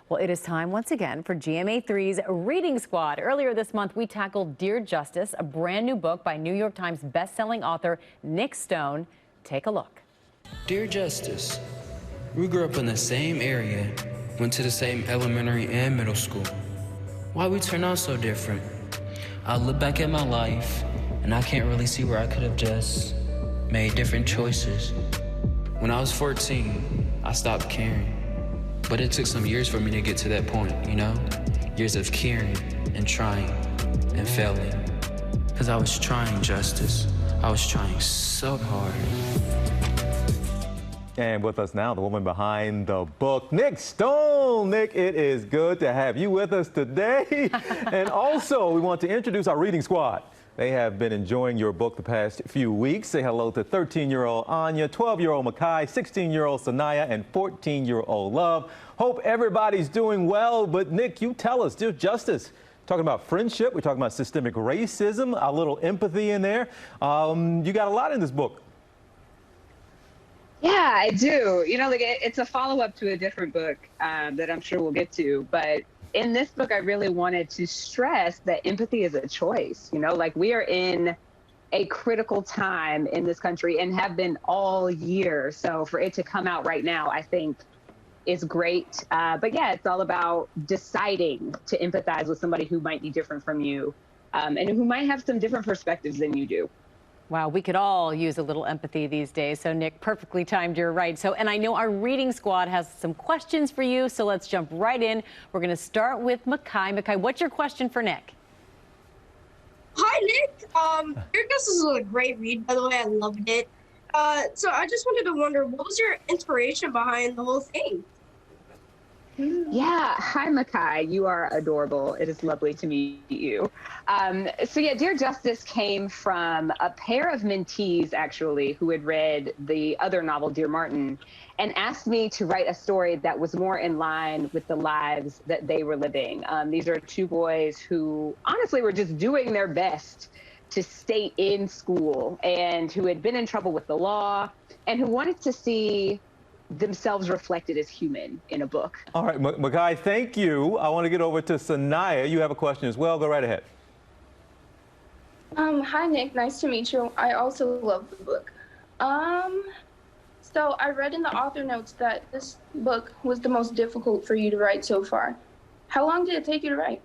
Well, it is time once again for GMA3's Reading Squad. Earlier this month, we tackled Dear Justice, a brand new book by New York Times bestselling author Nic Stone. Take a look. Dear Justice, we grew up in the same area, went to the same elementary and middle school. Why we turn out so different? I look back at my life, and I can't really see where I could have just made different choices. When I was 14, I stopped caring. But it took some years for me to get to that point, you know? Years of caring and trying and failing. Because I was trying, Justice. I was trying so hard. And with us now, the woman behind the book, Nic Stone. Nic, it is good to have you with us today. And also, we want to introduce our reading squad. They have been enjoying your book the past few weeks. Say hello to 13-year-old Anya, 12-year-old Makai, 16-year-old Sanaya, and 14-year-old Love. Hope everybody's doing well. But Nic, you tell us, Dear Justice, talking about friendship, we're talking about systemic racism, a little empathy in there. You got a lot in this book. Yeah, I do. You know, like it's a follow-up to a different book that I'm sure we'll get to. But in this book, I really wanted to stress that empathy is a choice. You know, like we are in a critical time in this country and have been all year. So for it to come out right now, I think is great. But yeah, it's all about deciding to empathize with somebody who might be different from you and who might have some different perspectives than you do. Wow, we could all use a little empathy these days. So, Nic, perfectly timed, you're right. So, and I know our reading squad has some questions for you, so let's jump right in. We're going to start with Makai. Makai, what's your question for Nic? Hi, Nic. Your Justice is a great read, by the way. I loved it. So I just wanted to wonder, what was your inspiration behind the whole thing? Yeah. Hi, Makai. You are adorable. It is lovely to meet you. So yeah, Dear Justice came from a pair of mentees, actually, who had read the other novel, Dear Martin, and asked me to write a story that was more in line with the lives that they were living. These are two boys who honestly were just doing their best to stay in school and who had been in trouble with the law and who wanted to see themselves reflected as human in a book. All right, Makai, thank you. I want to get over to Sanaya. You have a question as well. Go right ahead. Hi, Nic. Nice to meet you. I also love the book. So I read in the author notes that this book was the most difficult for you to write so far. How long did it take you to write?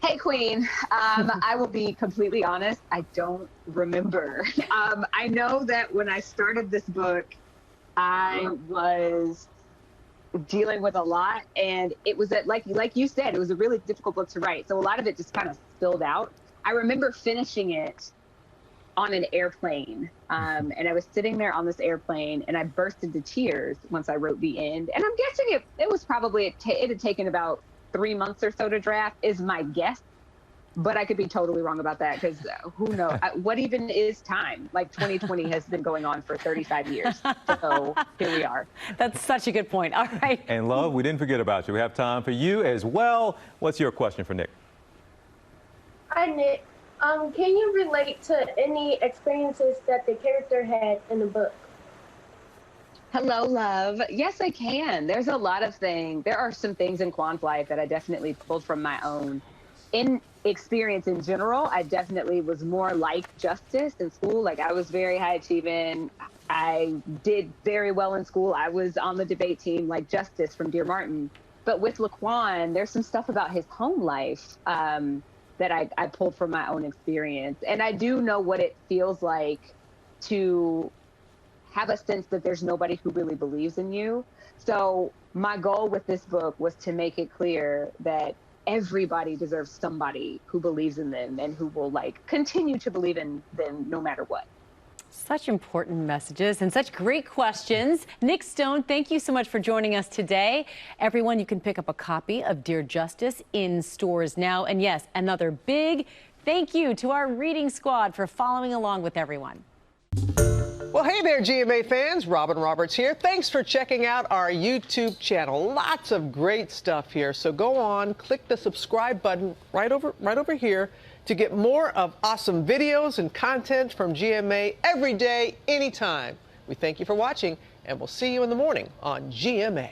Hey, Queen. I will be completely honest. I don't remember. I know that when I started this book, I was dealing with a lot, and it was like you said, it was a really difficult book to write. So a lot of it just kind of spilled out. I remember finishing it on an airplane, and I was sitting there on this airplane, and I burst into tears once I wrote the end. And I'm guessing it was probably it had taken about 3 months or so to draft, is my guess. But I could be totally wrong about that, because who knows? What even is time? Like 2020 has been going on for 35 years. So here we are. That's such a good point. All right. And Love, we didn't forget about you. We have time for you as well. What's your question for Nic? Hi, Nic. Can you relate to any experiences that the character had in the book? Hello, Love. Yes, I can. There's a lot of things. There are some things in Quan's life that I definitely pulled from my own. In experience in general, I definitely was more like Justice in school. Like, I was very high achieving. I did very well in school. I was on the debate team like Justice from Dear Martin. But with Laquan, there's some stuff about his home life that I pulled from my own experience. And I do know what it feels like to have a sense that there's nobody who really believes in you. So my goal with this book was to make it clear that everybody deserves somebody who believes in them and who will continue to believe in them no matter what. Such important messages and such great questions. Nic Stone, thank you so much for joining us today. Everyone, you can pick up a copy of Dear Justice in stores now. And yes, another big thank you to our reading squad for following along with everyone. Well, hey there, GMA fans. Robin Roberts here. Thanks for checking out our YouTube channel. Lots of great stuff here. So go on, click the subscribe button right over here to get more of awesome videos and content from GMA every day, anytime. We thank you for watching, and we'll see you in the morning on GMA.